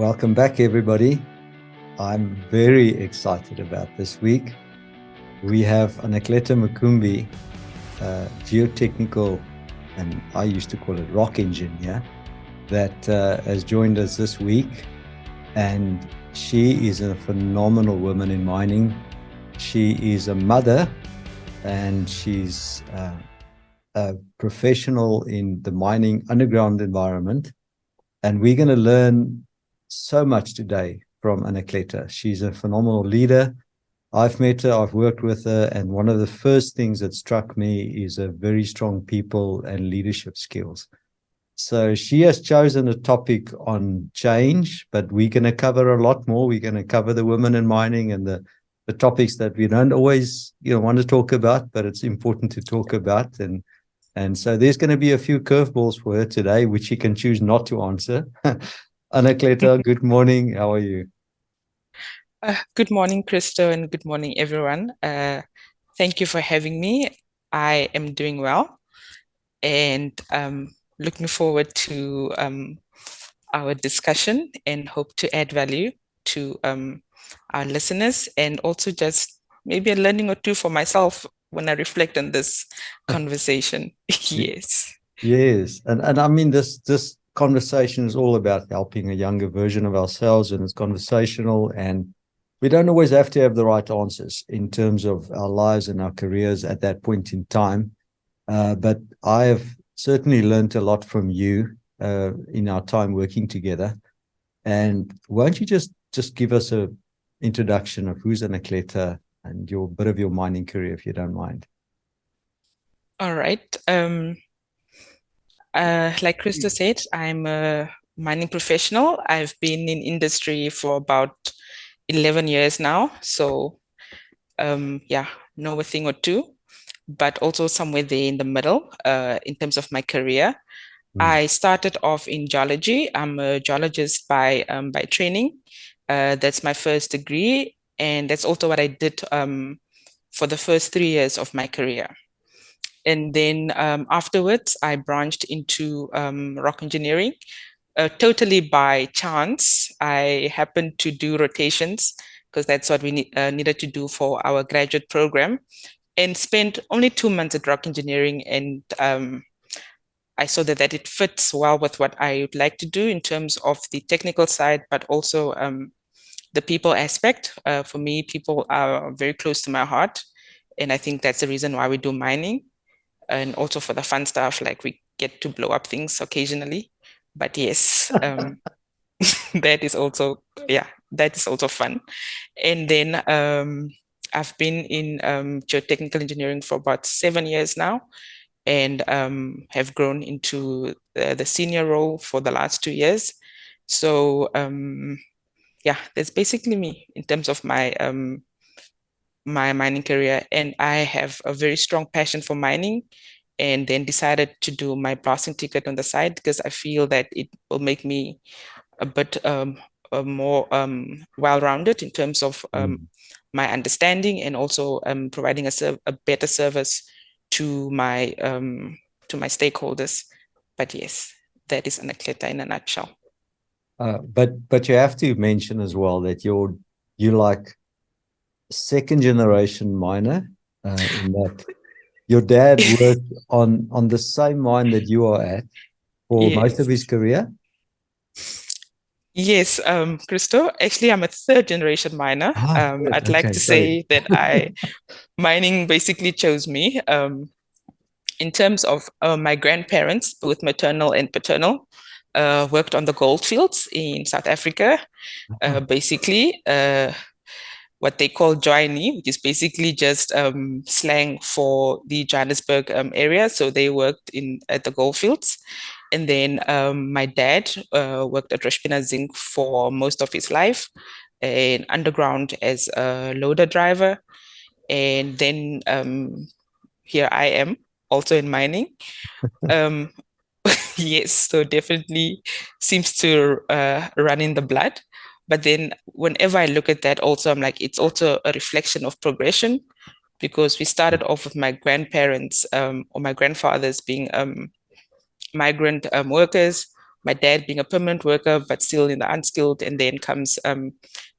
Welcome back, everybody. I'm very excited about this week. We have Annakleta Mukumbi, geotechnical, and I used to call it rock engineer, that has joined us this week. And she is a phenomenal woman in mining. She is a mother, and she's a professional in the mining underground environment. And we're going to learn so much today from Annakleta. She's a phenomenal leader. I've met her, I've worked with her, and one of the first things that struck me is a very strong people and leadership skills. So she has chosen a topic on change, but we're going to cover a lot more. We're going to cover the women in mining and the topics that we don't always want to talk about, but it's important to talk about. And so there's going to be a few curveballs for her today, which she can choose not to answer. Annakleta, good morning. How are you? Good morning, Christo, and good morning, everyone. Thank you for having me. I am doing well and looking forward to our discussion and hope to add value to our listeners and also just maybe a learning or two for myself when I reflect on this conversation. Yes. Yes. And I mean, this conversation is all about helping a younger version of ourselves, and it's conversational, and we don't always have to have the right answers in terms of our lives and our careers at that point in time. But I have certainly learned a lot from you in our time working together. And won't you just give us a introduction of who's Annakleta and your bit of your mining career, if you don't mind? All right. Like Christo said, I'm a mining professional. I've been in industry for about 11 years now. So yeah, know a thing or two, but also somewhere there in the middle in terms of my career. I started off in geology. I'm a geologist by training. That's my first degree, and that's also what I did for the first 3 years of my career. And then afterwards, I branched into rock engineering, totally by chance. I happened to do rotations because that's what we needed to do for our graduate program, and spent only 2 months at rock engineering. And I saw that it fits well with what I would like to do in terms of the technical side, but also the people aspect. For me, people are very close to my heart. And I think that's the reason why we do mining, and also for the fun stuff, like we get to blow up things occasionally. But yes, that is also, yeah, that is also fun. And then I've been in geotechnical engineering for about 7 years now, and have grown into the senior role for the last 2 years. So yeah, that's basically me in terms of my mining career. And I have a very strong passion for mining, and then decided to do my blasting ticket on the side because I feel that it will make me a bit more well-rounded in terms of my understanding, and also providing a better service to my stakeholders. But yes, that is Annakleta in a nutshell. But you have to mention as well that you like second generation miner, in that your dad worked on the same mine that you are at for most of his career. Yes, Christo. Actually, I'm a third generation miner. Good. I'd like Okay, to sorry. say that mining basically chose me. In terms of my grandparents, both maternal and paternal, worked on the gold fields in South Africa. Basically, what they call joiny, which is basically just slang for the Johannesburg area. So they worked at the gold fields. And then my dad worked at Rushpina Zinc for most of his life, and underground as a loader driver. And then here I am, also in mining. Um, yes, so definitely seems to run in the blood. But then whenever I look at that, also, I'm like, it's also a reflection of progression, because we started off with my grandparents or my grandfathers being migrant workers, my dad being a permanent worker, but still in the unskilled, and then comes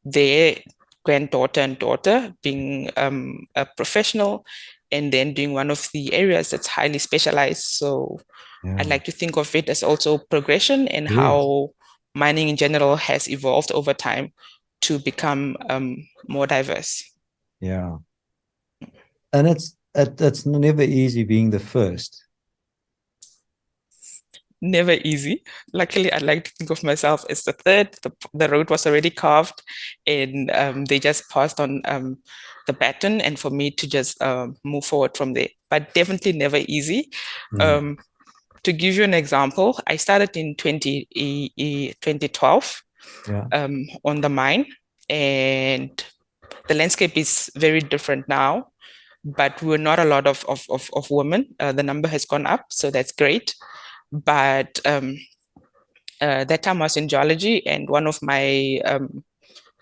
their granddaughter and daughter being a professional, and then doing one of the areas that's highly specialized. So Yeah. I'd like to think of it as also progression and Yes. how mining in general has evolved over time to become more diverse. Yeah. And it's never easy being the first. Never easy. Luckily, I like to think of myself as the third. The road was already carved, and they just passed on the baton, and for me to just move forward from there. But definitely never easy. Mm. To give you an example, I started in 2012 Yeah. on the mine, and the landscape is very different now. But we're not a lot of women. The number has gone up, so that's great. But that time I was in geology, and one of my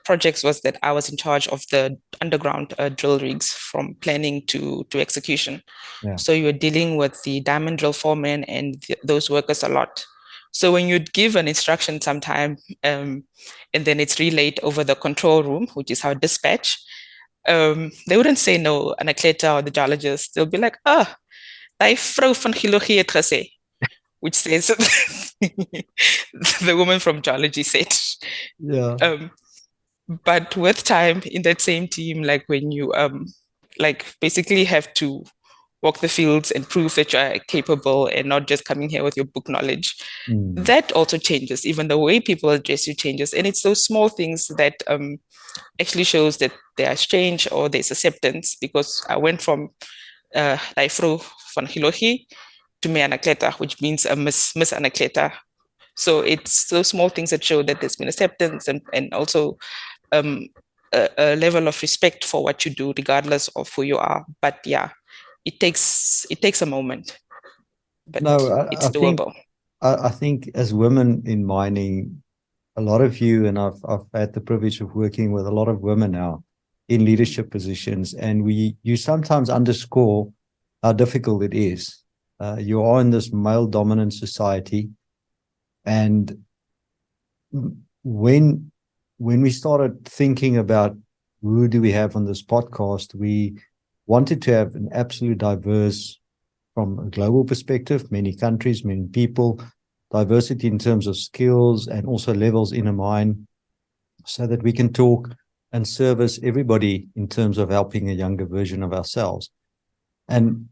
projects was that I was in charge of the underground drill rigs from planning to execution. Yeah. So you're dealing with the diamond drill foremen and those workers a lot. So when you'd give an instruction sometime, and then it's relayed over the control room, which is our dispatch, they wouldn't say no, Annakleta or the geologist. They'll be like, ah, die vrou van geologie het gesê, which says the woman from geology said. Yeah. But with time in that same team, like when you like basically have to walk the fields and prove that you're capable and not just coming here with your book knowledge, that also changes. Even the way people address you changes. And it's those small things that actually shows that there's change or there's acceptance, because I went from Daifro van Hilohi to me Annakleta, which means a Miss Annakleta. So it's those small things that show that there's been acceptance, and also um, a level of respect for what you do, regardless of who you are. But yeah, it takes a moment, but No, it's doable. I think as women in mining, a lot of you, and I've had the privilege of working with a lot of women now in leadership positions, and you sometimes underscore how difficult it is. You are in this male dominant society, and when we started thinking about who do we have on this podcast, we wanted to have an absolute diverse, from a global perspective, many countries, many people, diversity in terms of skills and also levels in a mine, so that we can talk and service everybody in terms of helping a younger version of ourselves. And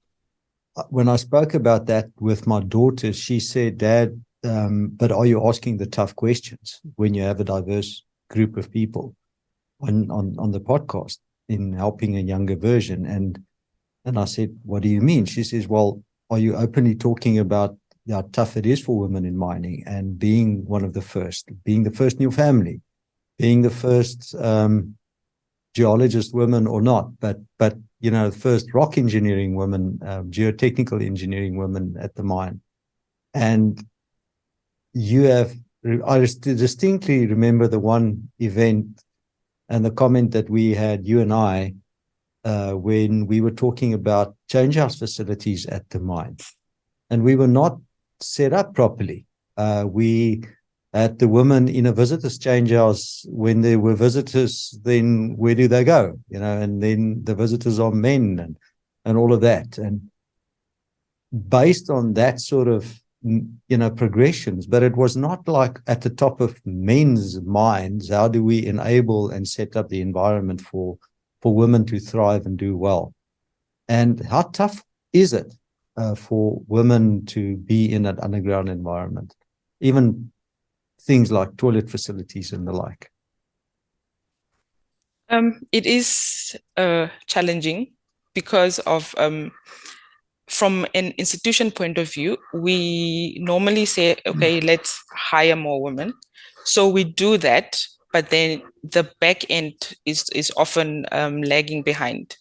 when I spoke about that with my daughter, she said, Dad, but are you asking the tough questions when you have a diverse group of people on the podcast in helping a younger version? And I said, what do you mean? She says, well, are you openly talking about how tough it is for women in mining, and being one of the first, being the first new family, being the first geologist woman or not, but first rock engineering woman, geotechnical engineering woman at the mine. And I distinctly remember the one event and the comment that we had, you and I, when we were talking about change house facilities at the mine, and we were not set up properly. We had the women in a visitors change house. When there were visitors, then where do they go? And then the visitors are men and all of that. And based on that sort of progressions, but it was not like at the top of men's minds, how do we enable and set up the environment for women to thrive and do well? And how tough is it for women to be in that underground environment, even things like toilet facilities and the like? It is challenging because of from an institution point of view, we normally say, okay, let's hire more women. So we do that, but then the back end is often lagging behind.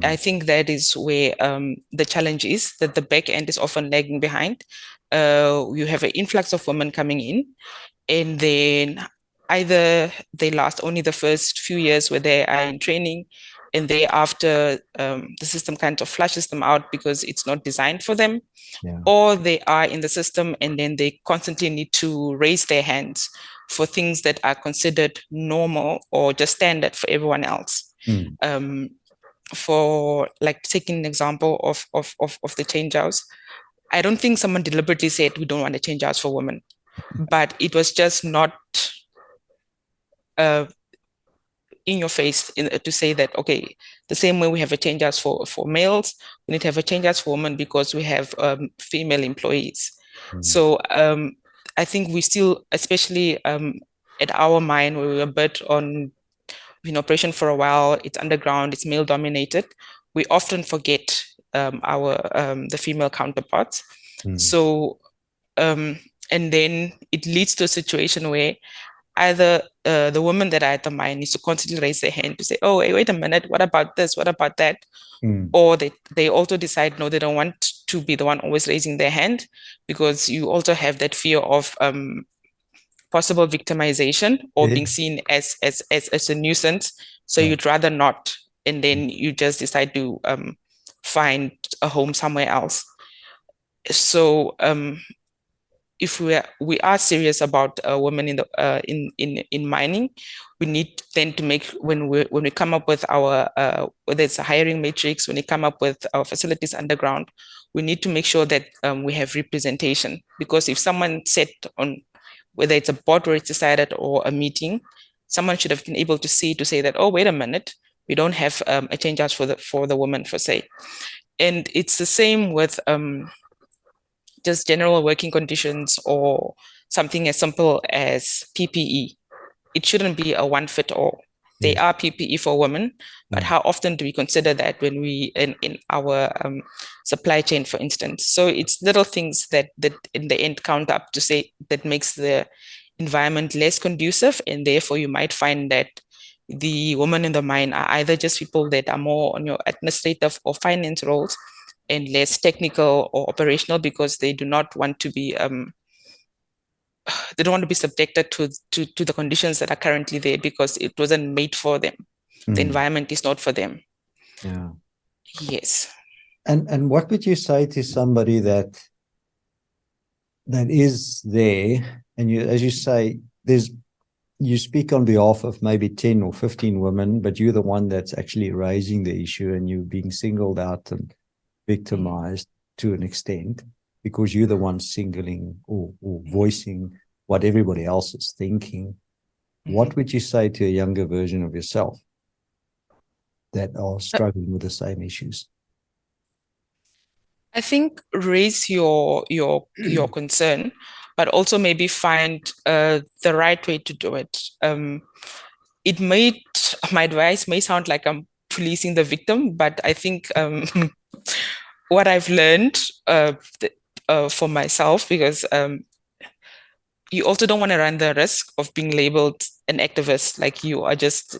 I think that is where the challenge is, that the back end is often lagging behind. You have an influx of women coming in, and then either they last only the first few years where they are in training, and thereafter the system kind of flushes them out because it's not designed for them, or they are in the system and then they constantly need to raise their hands for things that are considered normal or just standard for everyone else. For like taking an example of the change house, I don't think someone deliberately said we don't want to change house for women, but it was just not in your face to say that, okay, the same way we have a change house for males, we need to have a change house for women because we have female employees. So I think we still, especially at our mine, where we were a bit on in operation for a while, it's underground, it's male dominated, we often forget the female counterparts. So and then it leads to a situation where either the women that are at the mine needs to constantly raise their hand to say, oh, wait a minute, what about this? What about that? Or they also decide, no, they don't want to be the one always raising their hand, because you also have that fear of possible victimization or being seen as a nuisance. So you'd rather not. And then you just decide to find a home somewhere else. So if we are serious about women in the in mining, we need then to make, when we come up with our whether it's a hiring matrix, when we come up with our facilities underground, we need to make sure that we have representation. Because if someone said on, whether it's a board where it's decided or a meeting, someone should have been able to see, that, oh, wait a minute, we don't have a change out for the woman, for say. And it's the same with just general working conditions, or something as simple as PPE. It shouldn't be a one fit all. They are PPE for women, but how often do we consider that when we in our supply chain, for instance? So it's little things that in the end count up to say that makes the environment less conducive, and therefore you might find that the women in the mine are either just people that are more on your administrative or finance roles and less technical or operational, because they do not want to be they don't want to be subjected to the conditions that are currently there, because it wasn't made for them. The environment is not for them. Yeah. Yes. And what would you say to somebody that is there, and you, as you say, you speak on behalf of maybe 10 or 15 women, but you're the one that's actually raising the issue, and you're being singled out and victimized to an extent, because you're the one singling or voicing what everybody else is thinking. What would you say to a younger version of yourself that are struggling with the same issues? I think raise your concern, but also maybe find the right way to do it. My advice may sound like I'm policing the victim, but I think what I've learned for myself, because you also don't want to run the risk of being labeled an activist, like you are just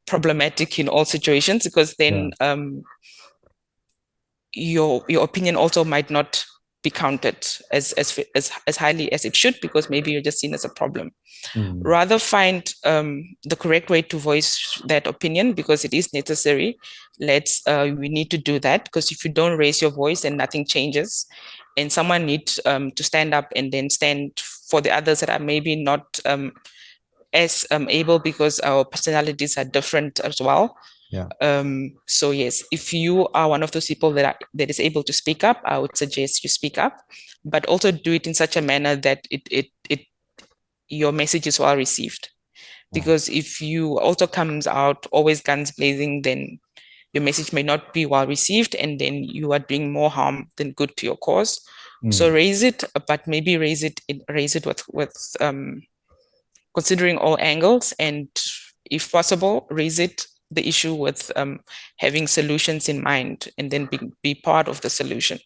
problematic in all situations, because then your opinion also might not be counted as highly as it should, because maybe you're just seen as a problem. Rather find the correct way to voice that opinion, because it is necessary. We need to do that, because if you don't raise your voice, then nothing changes. And someone needs to stand up and then stand for the others that are maybe not as able, because our personalities are different as well. So yes, if you are one of those people that is able to speak up, I would suggest you speak up, but also do it in such a manner that your message is well received. Because if you also comes out always guns blazing, then your message may not be well received, and then you are doing more harm than good to your cause. So raise it, but maybe raise it with considering all angles, and if possible, raise the issue with having solutions in mind, and then be part of the solution.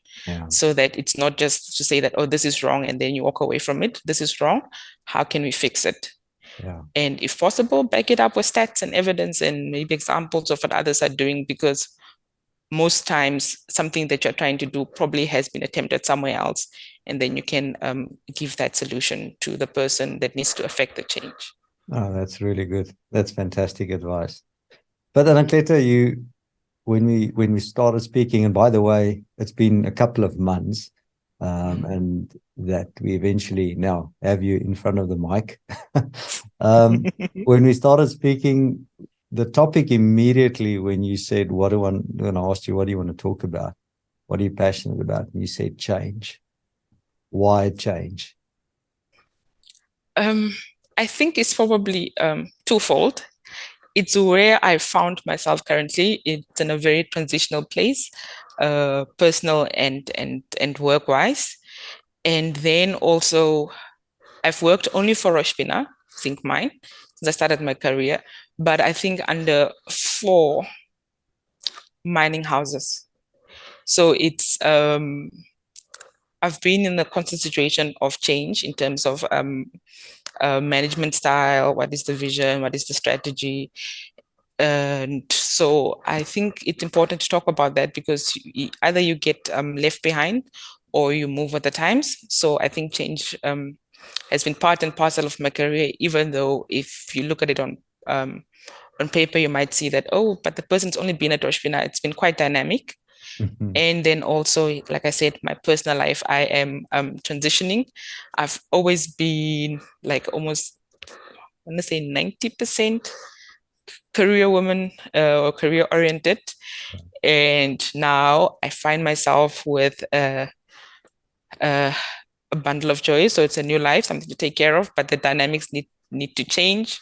So that it's not just to say that, oh, this is wrong, and then you walk away from it. This is wrong. How can we fix it? And if possible, back it up with stats and evidence, and maybe examples of what others are doing, because most times something that you're trying to do probably has been attempted somewhere else, and then you can give that solution to the person that needs to affect the change. Oh, that's really good. That's fantastic advice. But Annakleta, when we started speaking, and by the way, it's been a couple of months, and that we eventually now have you in front of the mic. When we started speaking, the topic immediately when you said, when I asked you, what do you want to talk about? What are you passionate about? And you said change. Why change? I think it's probably twofold. It's where I found myself currently. It's in a very transitional place, personal and work wise. And then also, I've worked only for Roshpina, Zinc Mine, since I started my career. But I think under 4 mining houses. So it's I've been in a constant situation of change in terms of management style, what is the vision, what is the strategy. And so I think it's important to talk about that because either you get left behind or you move with the times. So I think change has been part and parcel of my career, even though if you look at it on paper, you might see that, oh, but the person's only been at Roshpina. It's been quite dynamic. Mm-hmm. And then also, like I said, my personal life, I am transitioning. I've always been like almost, I want to say 90% career woman or career oriented. And now I find myself with a, a bundle of joy. So it's a new life, something to take care of, but the dynamics need to change.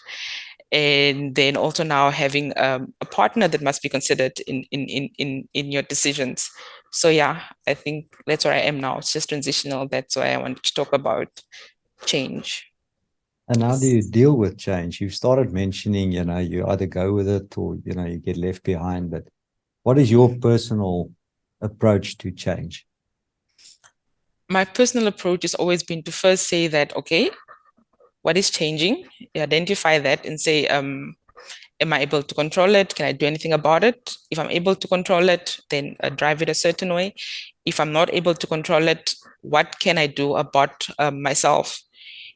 And then also now having a partner that must be considered in your decisions. So yeah, I think that's where I am now. It's just transitional. That's why I wanted to talk about change. And how do you deal with change? You've started mentioning, you either go with it or, you get left behind. But what is your personal approach to change? My personal approach has always been to first say that, okay, what is changing? Identify that and say, am I able to control it? Can I do anything about it? If I'm able to control it, then drive it a certain way. If I'm not able to control it, what can I do about myself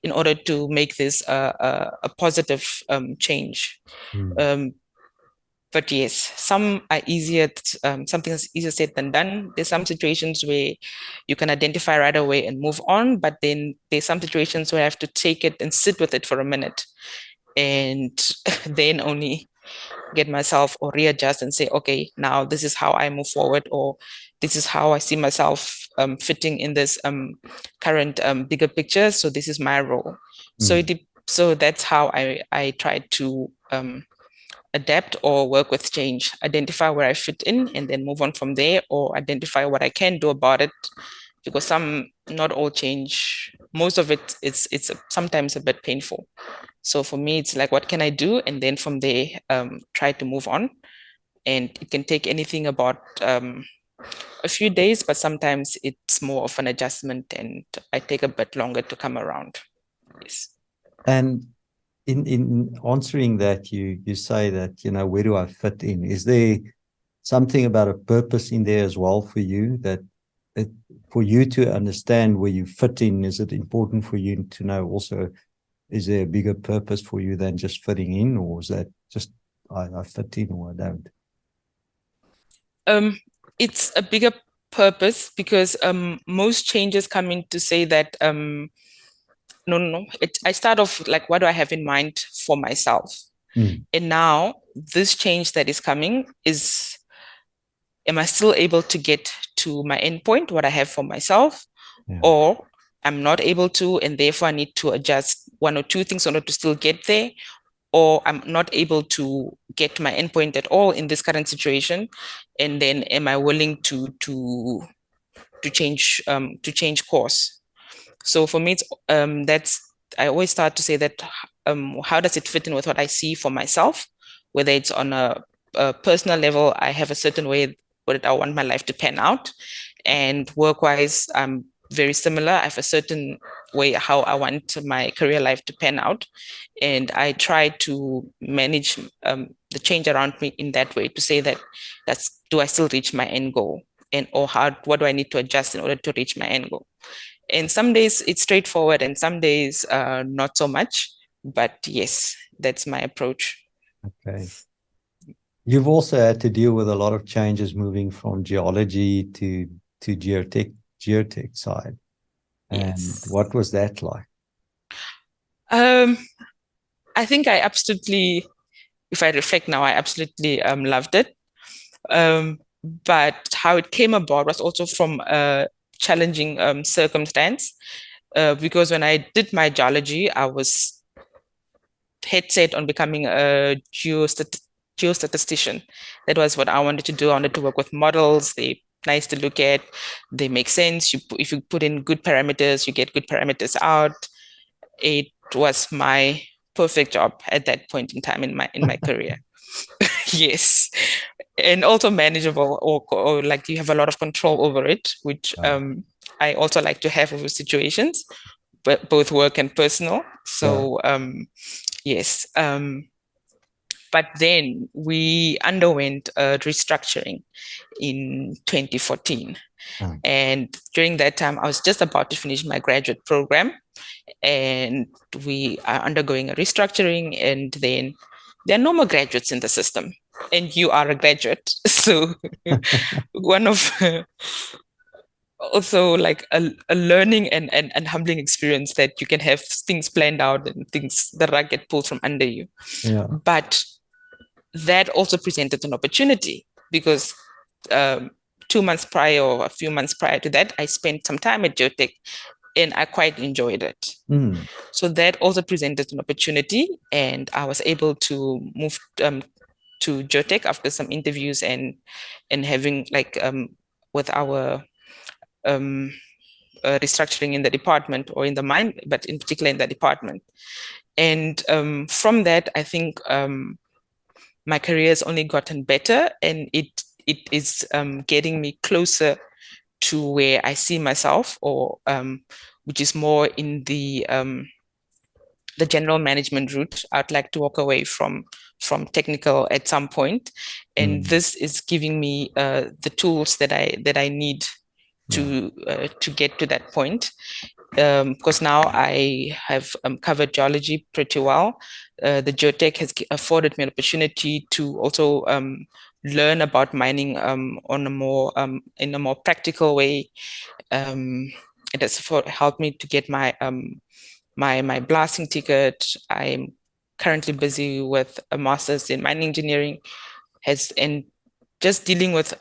in order to make this a positive change? Um, but yes, some are easier, something is easier said than done. There's some situations where you can identify right away and move on, but then there's some situations where I have to take it and sit with it for a minute and then only get myself or readjust and say, okay, now this is how I move forward, or this is how I see myself fitting in this current bigger picture. So this is my role. So that's how I try to adapt or work with change, identify where I fit in and then move on from there, or identify what I can do about it. Because not all change, most of it, it's sometimes a bit painful. So for me, it's like, what can I do? And then from there, try to move on. And it can take anything about a few days, but sometimes it's more of an adjustment and I take a bit longer to come around. Yes. And in answering that, you say that, where do I fit in? Is there something about a purpose in there as well for you, that for you to understand where you fit in? Is it important for you to know also, is there a bigger purpose for you than just fitting in, or is that just I fit in or I don't? It's a bigger purpose because most changes come in to say that no. I start off like, what do I have in mind for myself? And now this change that is coming is, am I still able to get to my endpoint, what I have for myself? Yeah. Or I'm not able to, and therefore I need to adjust one or two things in order to still get there, or I'm not able to get to my endpoint at all in this current situation. And then am I willing to change course? So for me, it's that's I always start to say that how does it fit in with what I see for myself, whether it's on a personal level, I have a certain way that I want my life to pan out, and work-wise, I'm very similar. I have a certain way how I want my career life to pan out, and I try to manage the change around me in that way to say that do I still reach my end goal, and or what do I need to adjust in order to reach my end goal? And some days it's straightforward, and some days not so much. But yes, that's my approach. Okay. You've also had to deal with a lot of changes moving from geology to geotech side. And Yes. what was that like? Um, I think I absolutely, if I reflect now, I absolutely loved it. But how it came about was also from a challenging circumstance. Because when I did my geology, I was head set on becoming a geostatistician. That was what I wanted to do. I wanted to work with models. They nice to look at. They make sense. If you put in good parameters, you get good parameters out. It was my perfect job at that point in time in my career. Yes, and also manageable, or like you have a lot of control over it, which Yeah. I also like to have over situations, but both work and personal. Yeah. So yes, but then we underwent a restructuring in 2014. Yeah. And during that time, I was just about to finish my graduate program, and we are undergoing a restructuring. And then there are no more graduates in the system, and you are a graduate. So, one of also like a learning and humbling experience that you can have things planned out and things, the rug get pulled from under you. Yeah. But that also presented an opportunity because um, 2 months prior or a few months prior to that, I spent some time at Geotech and I quite enjoyed it. Mm. So that also presented an opportunity, and I was able to move to Geotech after some interviews and having like with our um, restructuring in the department or in the mine, but in particular in the department. And from that, I think my career has only gotten better, and it is getting me closer to where I see myself, or which is more in the general management route. I'd like to walk away from technical at some point, and Mm. this is giving me the tools that I need Yeah. to get to that point. Because now I have covered geology pretty well. The geotech has afforded me an opportunity to also learn about mining on a more in a more practical way. Um, it has helped me to get my blasting ticket. I'm currently busy with a master's in mining engineering, has and just dealing with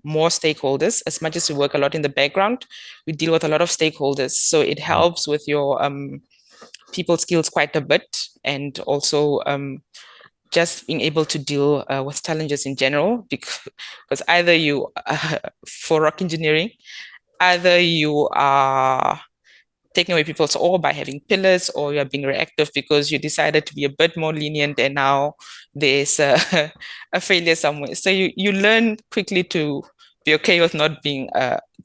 more stakeholders. As much as we work a lot in the background, we deal with a lot of stakeholders. So it Mm. helps with your people skills quite a bit, and also just being able to deal with challenges in general. Because either you, for rock engineering, either you are taking away people's ore by having pillars, or you're being reactive because you decided to be a bit more lenient and now there's a failure somewhere. So you learn quickly to be okay with not being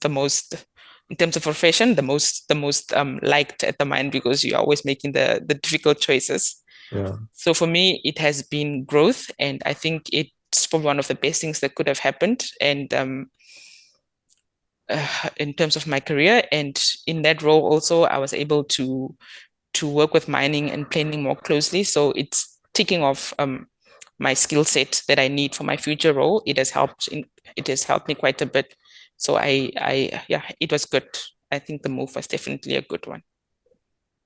the most, in terms of profession, the most liked at the mine, because you're always making the difficult choices. Yeah. So for me, it has been growth, and I think it's probably one of the best things that could have happened. And in terms of my career. And in that role, also, I was able to work with mining and planning more closely. So it's ticking off my skill set that I need for my future role. It has helped me quite a bit. So yeah, it was good. I think the move was definitely a good one.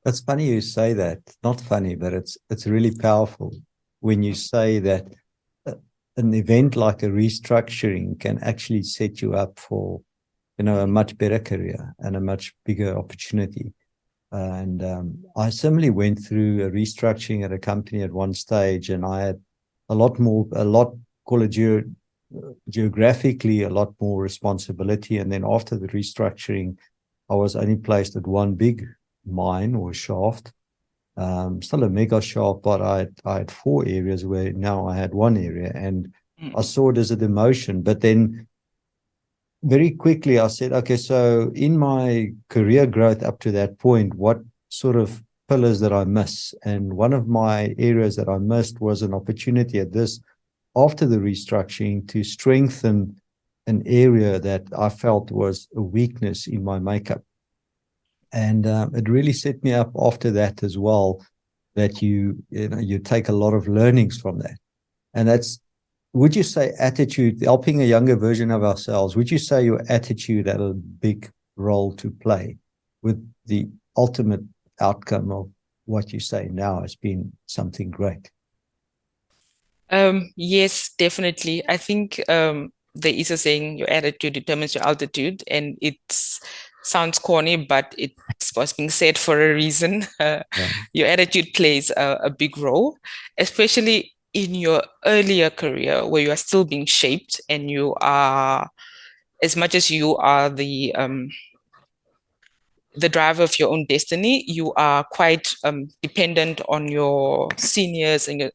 It's funny you say that. Not funny, but it's really powerful when you say that uh, an event like a restructuring can actually set you up for, a much better career and a much bigger opportunity. And I similarly went through a restructuring at a company at one stage, and I had a lot, call it geographically, a lot more responsibility. And then after the restructuring, I was only placed at one big mine or shaft, still a mega shaft, but I had four areas where now I had one area, and I Mm. saw it as a demotion. But then very quickly I said, okay, so in my career growth up to that point, what sort of pillars that I miss? And one of my areas that I missed was an opportunity at this, after the restructuring, to strengthen an area that I felt was a weakness in my makeup. And it really set me up after that as well, that you take a lot of learnings from that. And would you say attitude, helping a younger version of ourselves, would you say your attitude had a big role to play with the ultimate outcome of what you say now has been something great? Yes, definitely. I think there is a saying, your attitude determines your altitude, and it sounds corny, but it was being said for a reason. Yeah. Your attitude plays a big role, especially in your earlier career where you are still being shaped and you are, as much as you are the driver of your own destiny, you are quite dependent on your seniors and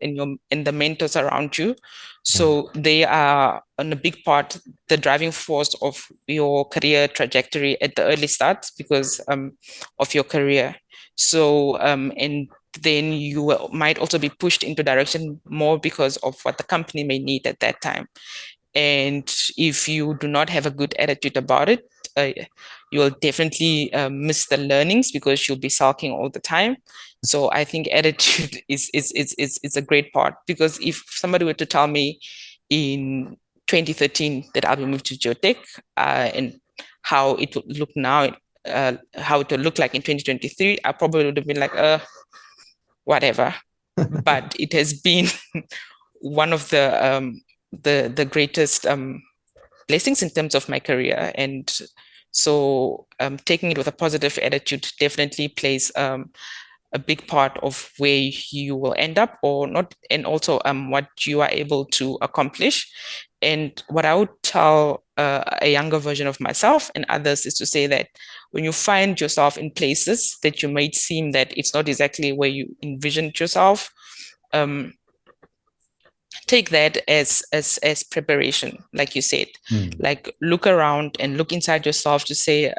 the mentors around you. Yeah. So they are on a big part the driving force of your career trajectory at the early starts because of your career. So and then you might also be pushed into direction more because of what the company may need at that time. And if you do not have a good attitude about it, you will definitely miss the learnings because you'll be sulking all the time. So I think attitude is a great part, because if somebody were to tell me in 2013 that I'll be moved to geotech and how it would look now, how it will look like in 2023, I probably would have been like, whatever. But it has been one of the greatest blessings in terms of my career. And so taking it with a positive attitude definitely plays a big part of where you will end up or not, and also what you are able to accomplish. And what I would tell a younger version of myself and others is to say that when you find yourself in places that you might seem that it's not exactly where you envisioned yourself, um, take that as preparation, like you said. Like look around and look inside yourself to say,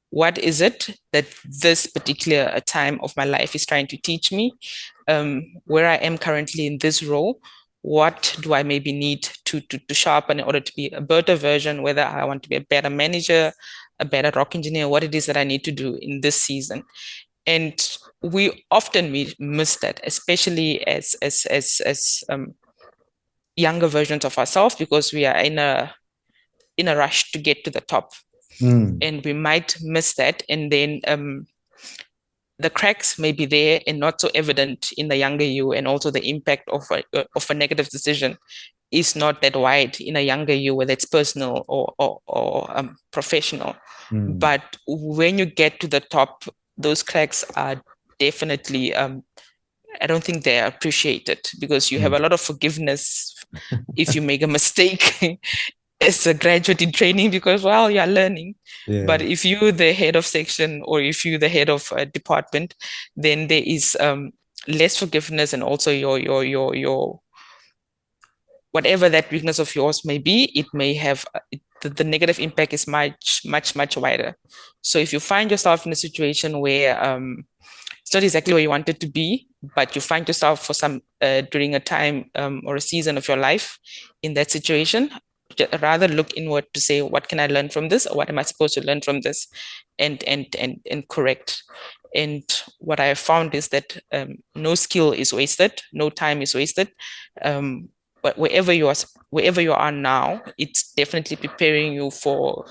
what is it that this particular time of my life is trying to teach me? Where I am currently in this role, what do I maybe need to sharpen in order to be a better version, whether I want to be a better manager, a better rock engineer, what it is that I need to do in this season. And we often miss that, especially as younger versions of ourselves, because we are in a rush to get to the top, and we might miss that. And then the cracks may be there and not so evident in the younger you, and also the impact of a negative decision is not that wide in a younger you, whether it's personal or professional. But when you get to the top, those cracks are definitely I don't think they're appreciated, because you have a lot of forgiveness if you make a mistake as a graduate in training, because, well, you're learning. Yeah. But if you're the head of section or if you're the head of a department, then there is less forgiveness, and also your whatever that weakness of yours may be, it may have the negative impact is much wider. So if you find yourself in a situation where it's not exactly where you want it to be, but you find yourself for some during a time or a season of your life in that situation, rather look inward to say, what can I learn from this, or what am I supposed to learn from this, and correct. And what I have found is that no skill is wasted, no time is wasted. But wherever you are now, it's definitely preparing you for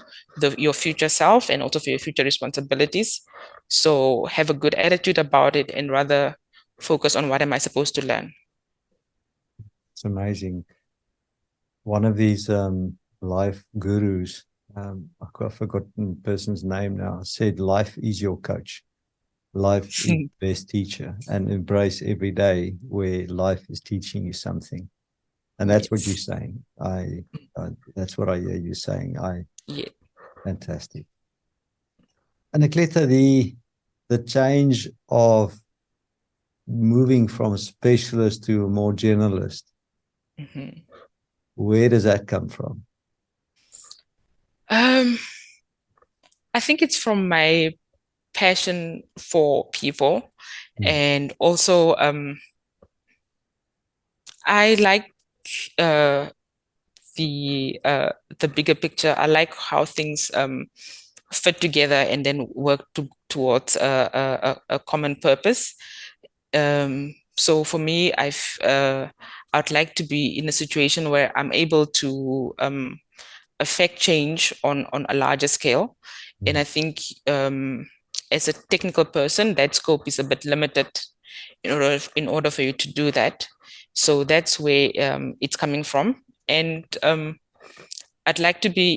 your future self and also for your future responsibilities. So have a good attitude about it, and rather focus on what am I supposed to learn. It's amazing. One of these life gurus, I've forgotten the person's name now, said life is your coach. Life is the best teacher, and embrace every day where life is teaching you something. And that's what you're saying. That's what I hear you saying. Yeah. Fantastic. Annakleta, the change of moving from a specialist to a more generalist, where does that come from? I think it's from my passion for people, and also I like uh, the bigger picture. I like how things fit together and then work towards a common purpose. So for me, I'd like to be in a situation where I'm able to affect change on a larger scale. And I think as a technical person, that scope is a bit limited in order for you to do that. So that's where it's coming from. And I'd like to be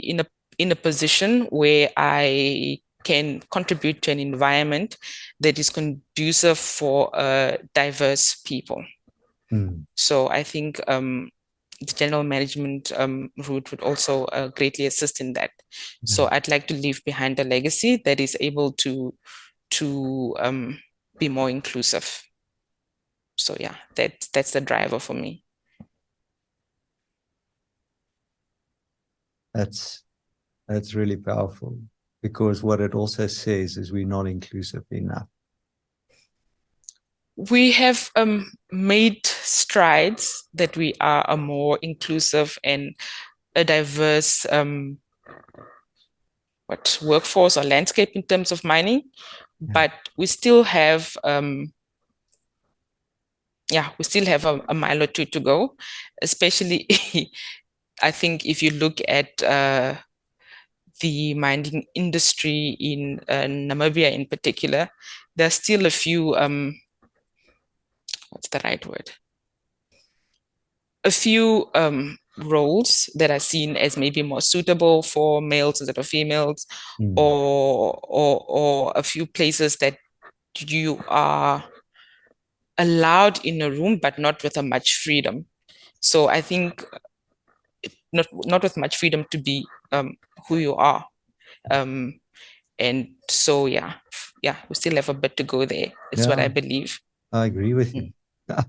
in a position where I can contribute to an environment that is conducive for diverse people. Mm. So I think the general management route would also greatly assist in that. So Yeah. I'd like to leave behind a legacy that is able to be more inclusive. So yeah, that's the driver for me. That's really powerful, because what it also says is we're not inclusive enough. We have made strides that we are a more inclusive and a diverse workforce or landscape in terms of mining, Yeah. but we still have a mile or two to go, especially I think if you look at the mining industry in Namibia in particular, there's still a few what's the right word? A few roles that are seen as maybe more suitable for males instead of females, or a few places that you are allowed in a room but not with a much freedom. So I think not with much freedom to be who you are. Um, and so yeah, we still have a bit to go there. It's what I Yeah, believe. I agree with you. Mm.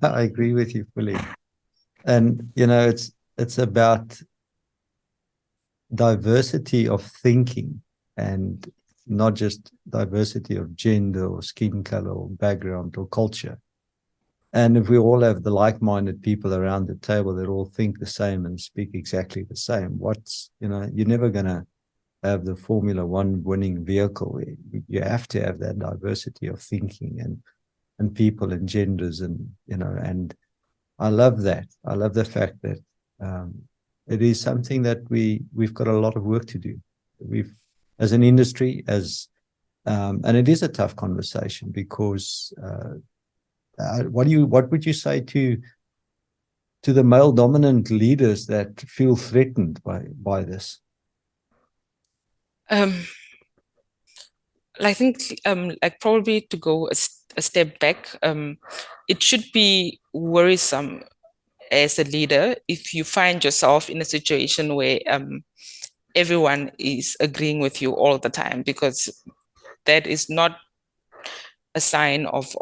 I agree with you fully. And it's about diversity of thinking, and not just diversity of gender or skin color or background or culture. And if we all have the like-minded people around the table that all think the same and speak exactly the same, you're never going to have the Formula One winning vehicle. You have to have that diversity of thinking and people and genders, and I love that. I love the fact that it is something that we've got a lot of work to do. We've, as an industry, and it is a tough conversation, because what would you say to the male dominant leaders that feel threatened by this? I think like probably to go a step back, it should be worrisome as a leader if you find yourself in a situation where everyone is agreeing with you all the time, because that is not a sign of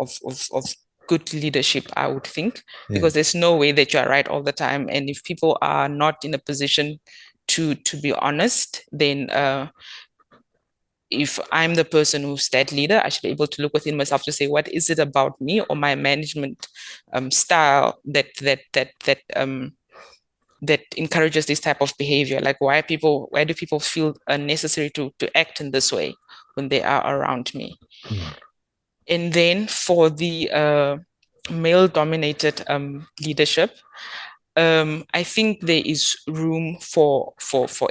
good leadership, I would think, because there's no way that you are right all the time. And if people are not in a position to be honest, then if I'm the person who's that leader, I should be able to look within myself to say, what is it about me or my management style that encourages this type of behavior? Like, why do people feel necessary to act in this way when they are around me? Mm. And then for the male-dominated leadership, I think there is room for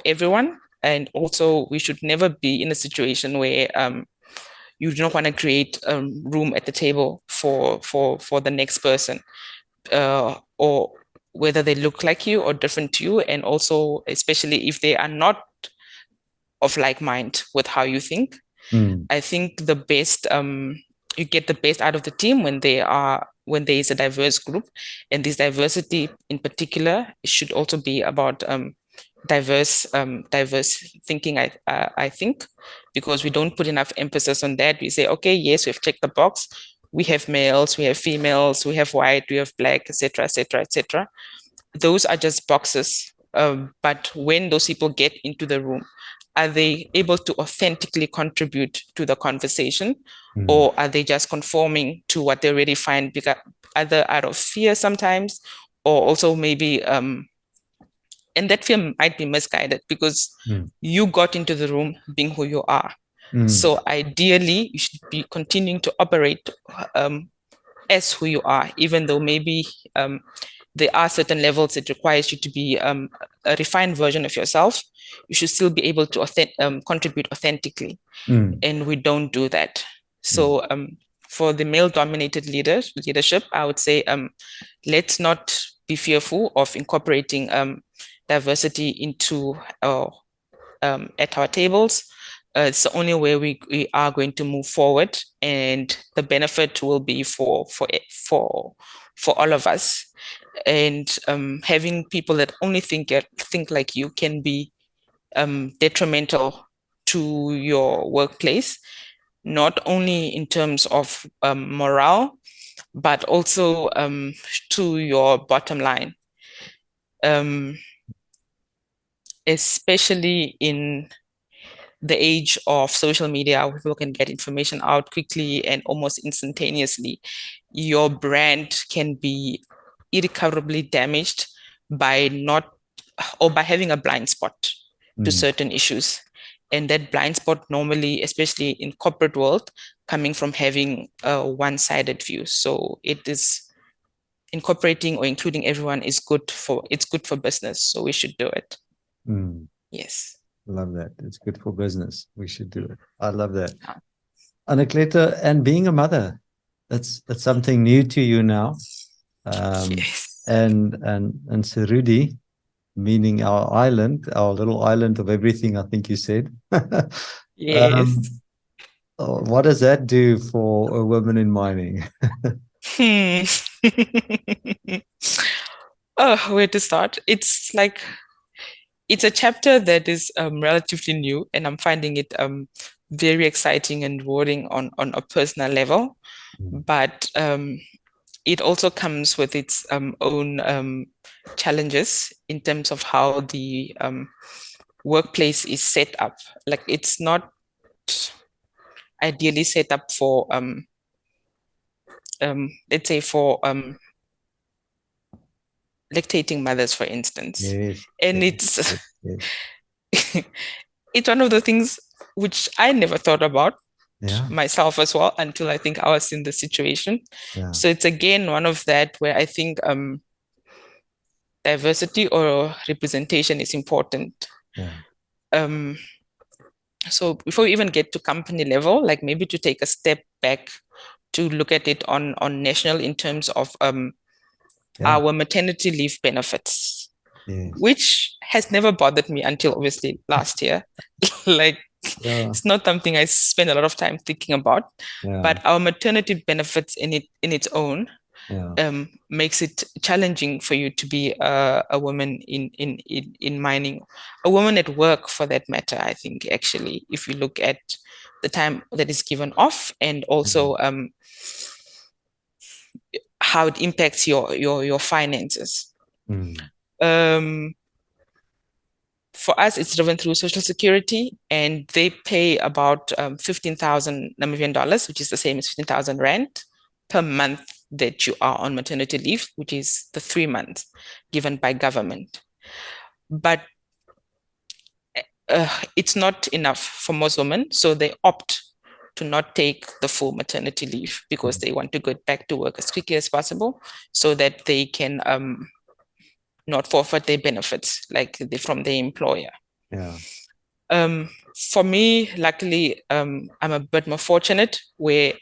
everyone, and also we should never be in a situation where you do not want to create room at the table for the next person, or whether they look like you or different to you, and also especially if they are not of like mind with how you think. I think the best you get the best out of the team when there is a diverse group, and this diversity in particular should also be about diverse thinking. I think, because we don't put enough emphasis on that. We say, okay, yes, we've checked the box. We have males, we have females, we have white, we have black, etc., etc., etc. Those are just boxes. But when those people get into the room, are they able to authentically contribute to the conversation, or are they just conforming to what they already find, because either out of fear sometimes, or also maybe and that fear might be misguided, because you got into the room being who you are. So ideally, you should be continuing to operate as who you are, even though maybe there are certain levels it requires you to be a refined version of yourself. You should still be able to contribute authentically, and we don't do that. So for the male-dominated leadership, I would say let's not be fearful of incorporating diversity into at our tables. It's the only way we are going to move forward, and the benefit will be for all of us. And having people that only think like you can be detrimental to your workplace, not only in terms of morale, but also to your bottom line. Especially in the age of social media, where people can get information out quickly and almost instantaneously, your brand can be irrecoverably damaged by having a blind spot to certain issues. And that blind spot normally, especially in corporate world, coming from having a one-sided view. So it is incorporating or including everyone is good for business. So we should do it. Yes. Love that. It's good for business. We should do it. I love that. Annakleta, and being a mother, that's something new to you now. Yes. And Sarudi, meaning our island, our little island of everything, I think you said. Yes. What does that do for a woman in mining? Oh, where to start? It's a chapter that is relatively new, and I'm finding it very exciting and rewarding on a personal level. But it also comes with its own challenges in terms of how the workplace is set up. Like, it's not ideally set up for let's say for lactating mothers, for instance. Yes. And yes. it's one of the things which I never thought about Yeah. myself as well until I think I was in the situation. Yeah. So it's again one of that where I think diversity or representation is important. Yeah. So before we even get to company level, like maybe to take a step back to look at it on national in terms of our maternity leave benefits, which has never bothered me until obviously last year. Like, it's not something I spend a lot of time thinking about, but our maternity benefits in its own makes it challenging for you to be a woman in mining, a woman at work for that matter. I think actually, if you look at the time that is given off, and also how it impacts your finances. For us, it's driven through Social Security, and they pay about 15,000 Namibian dollars, which is the same as 15,000 rand per month that you are on maternity leave, which is the 3 months given by government. But it's not enough for most women, so they opt to not take the full maternity leave because they want to get back to work as quickly as possible so that they can not forfeit their benefits from their employer. For me, luckily, I'm a bit more fortunate where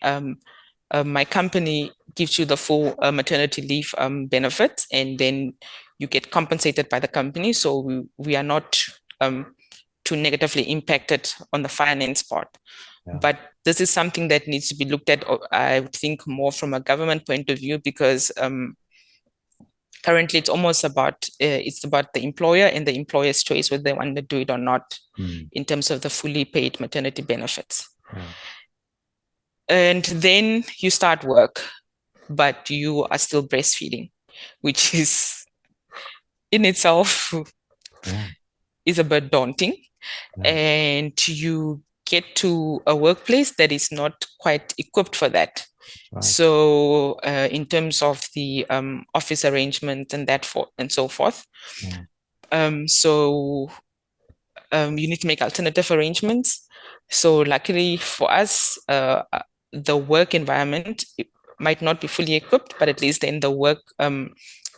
my company gives you the full maternity leave benefits, and then you get compensated by the company. So we are not too negatively impacted on the finance part. But this is something that needs to be looked at, I would think, more from a government point of view, because currently it's almost about the employer and the employer's choice whether they want to do it or not in terms of the fully paid maternity benefits. And then you start work, but you are still breastfeeding, which is in itself is a bit daunting. And you get to a workplace that is not quite equipped for that. So in terms of the office arrangement and so forth, so you need to make alternative arrangements. So luckily for us, the work environment might not be fully equipped, but at least then the work,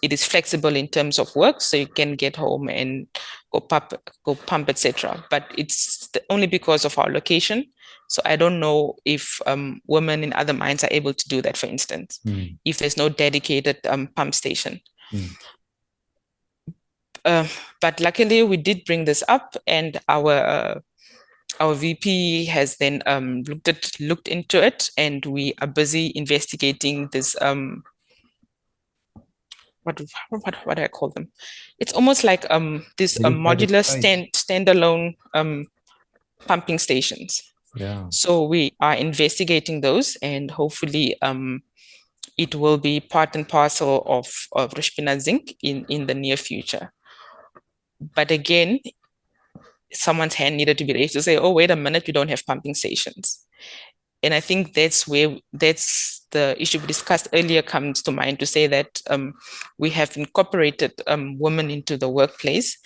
it is flexible in terms of work, so you can get home and go pump, etc. But it's only because of our location. So I don't know if women in other mines are able to do that, for instance, if there's no dedicated pump station. But luckily, we did bring this up, and our VP has then looked into it, and we are busy investigating this. What do I call them? It's almost like this modular standalone pumping stations. Yeah. So we are investigating those, and hopefully it will be part and parcel of Rushpina Zinc in the near future. But again, someone's hand needed to be raised to say, oh, wait a minute, we don't have pumping stations. And I think that's the issue we discussed earlier comes to mind, to say that we have incorporated women into the workplace,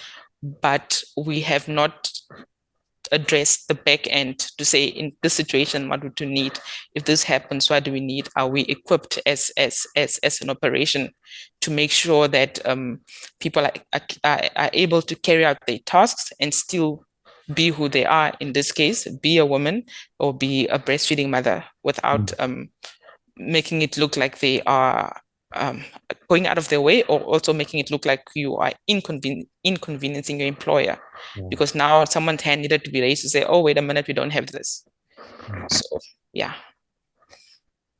but we have not address the back end to say, in this situation, what would you need? If this happens, what do we need? Are we equipped as an operation to make sure that people are able to carry out their tasks and still be who they are, in this case, be a woman or be a breastfeeding mother, without making it look like they are going out of their way, or also making it look like you are inconveniencing your employer. Because now someone's hand needed to be raised to say, oh, wait a minute, we don't have this. So, yeah.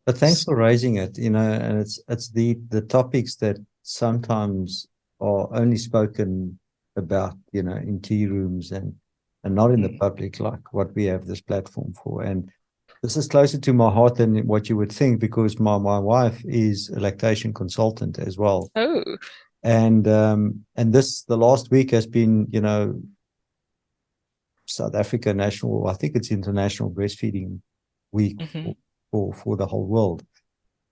But thanks for raising it, and it's the topics that sometimes are only spoken about, in tea rooms and not in the public, like what we have this platform for. And this is closer to my heart than what you would think, because my wife is a lactation consultant as well. Oh. And the last week has been, South Africa National, I think it's International Breastfeeding Week for the whole world.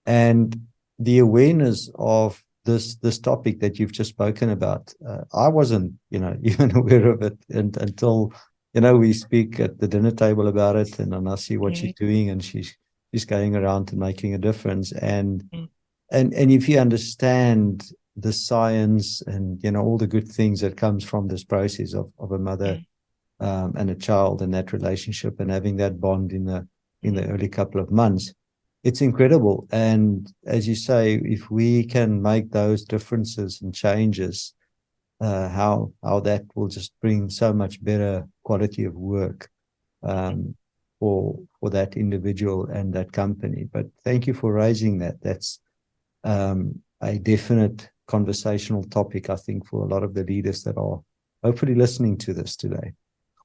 And the awareness of this topic that you've just spoken about, I wasn't, even aware of it until, we speak at the dinner table about it, and then I see what she's doing, and she's going around and making a difference. And if you understand the science and, all the good things that comes from this process of a mother and a child, and that relationship, and having that bond in the early couple of months, it's incredible. And as you say, if we can make those differences and changes, how that will just bring so much better quality of work for that individual and that company. But thank you for raising that. That's a definite conversational topic, I think, for a lot of the leaders that are hopefully listening to this today,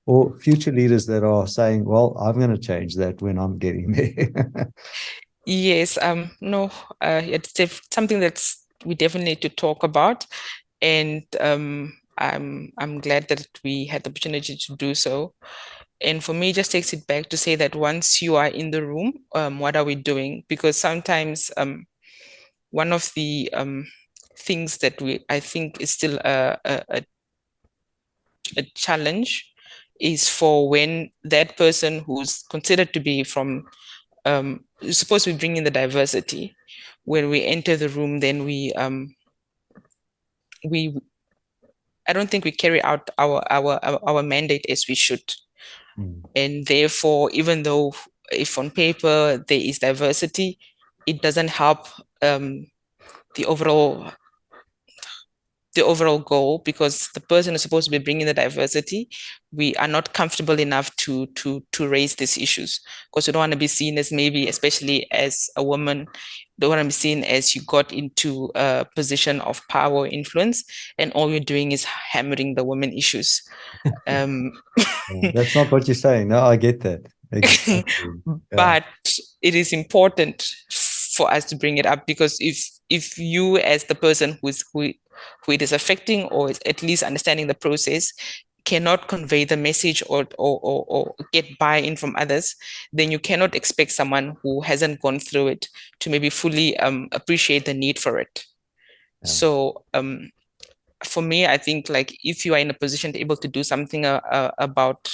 or future leaders that are saying, well, I'm going to change that when I'm getting there. Yes, no, it's something that's we definitely need to talk about. And I'm glad that we had the opportunity to do so. And for me, just takes it back to say that once you are in the room, what are we doing? Because sometimes one of the things that I think is still a challenge is for when that person who's considered to be from, supposed to be bringing the diversity, when we enter the room, then I don't think we carry out our mandate as we should. And therefore, even though if on paper there is diversity, it doesn't help the overall goal, because the person is supposed to be bringing the diversity. We are not comfortable enough to raise these issues, because we don't want to be seen as, maybe especially as a woman, don't want to be seen as you got into a position of power or influence and all you're doing is hammering the women issues. That's not what you're saying. No, I get that. Exactly. But it is important for us to bring it up, because if you, as the person who it is affecting, or is at least understanding the process, cannot convey the message or get buy-in from others, then you cannot expect someone who hasn't gone through it to maybe fully appreciate the need for it. So for me, I think, like, if you are in a position to able to do something about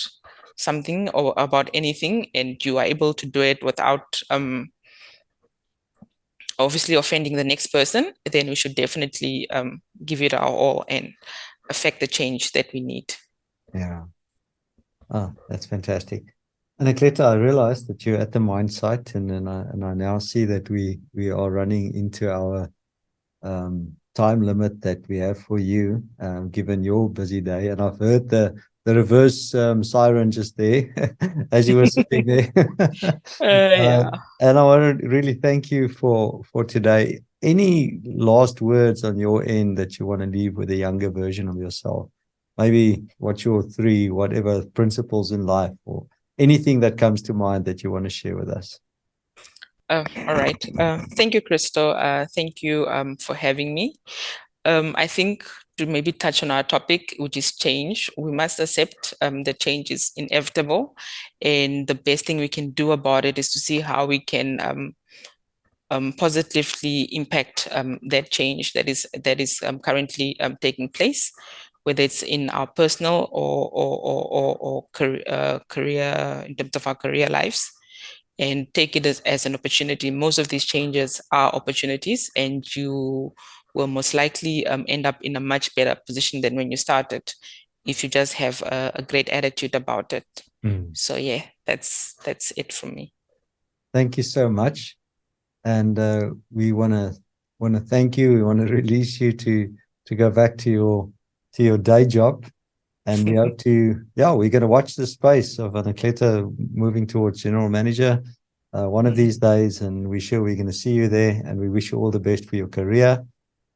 something or about anything, and you are able to do it without obviously offending the next person, then we should definitely give it our all and affect the change that we need. Yeah. Oh, that's fantastic. Annakleta, I realized that you're at the mine site, and I now see that we are running into our time limit that we have for you, given your busy day. And I've heard the reverse siren just there as you were sitting there. Yeah. And I want to really thank you for today. Any last words on your end that you want to leave with a younger version of yourself? Maybe what's your three, whatever principles in life, or anything that comes to mind that you want to share with us? All right. Thank you, Christo. Thank you for having me. I think to maybe touch on our topic, which is change, we must accept that change is inevitable. And the best thing we can do about it is to see how we can positively impact that change that is currently taking place, whether it's in our personal or career, in terms of our career lives, and take it as an opportunity. Most of these changes are opportunities, and you will most likely end up in a much better position than when you started if you just have a great attitude about it. So yeah, that's it from me. Thank you so much. And we want to thank you. We want to release you to go back to your day job, and we hope to we're going to watch the space of Annakleta moving towards general manager one of these days, and we're sure we're going to see you there. And we wish you all the best for your career.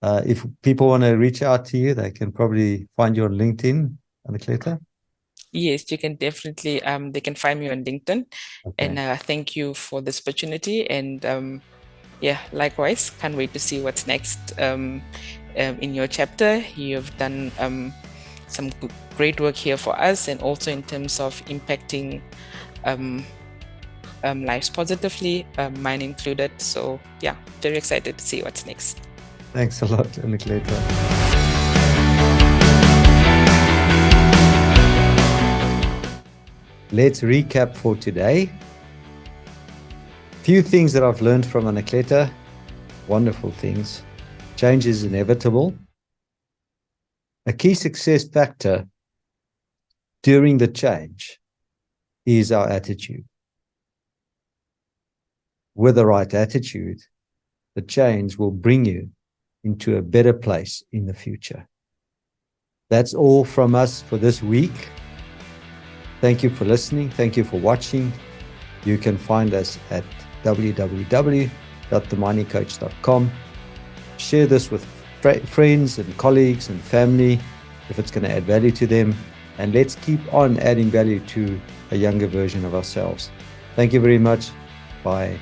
If people want to reach out to you, they can probably find you on LinkedIn, Annakleta. Yes, you can definitely, they can find me on LinkedIn. Okay. And thank you for this opportunity. And yeah, likewise, can't wait to see what's next in your chapter. You have done some great work here for us, and also in terms of impacting lives positively, mine included. So yeah, very excited to see what's next. Thanks a lot, Annakleta. Let's recap for today. Few things that I've learned from Annakleta. Wonderful things. Change is inevitable. A key success factor during the change is our attitude. With the right attitude, the change will bring you into a better place in the future. That's all from us for this week. Thank you for listening. Thank you for watching. You can find us at www.theminingcoach.com. Share this with friends and colleagues and family if it's going to add value to them. And let's keep on adding value to a younger version of ourselves. Thank you very much. Bye.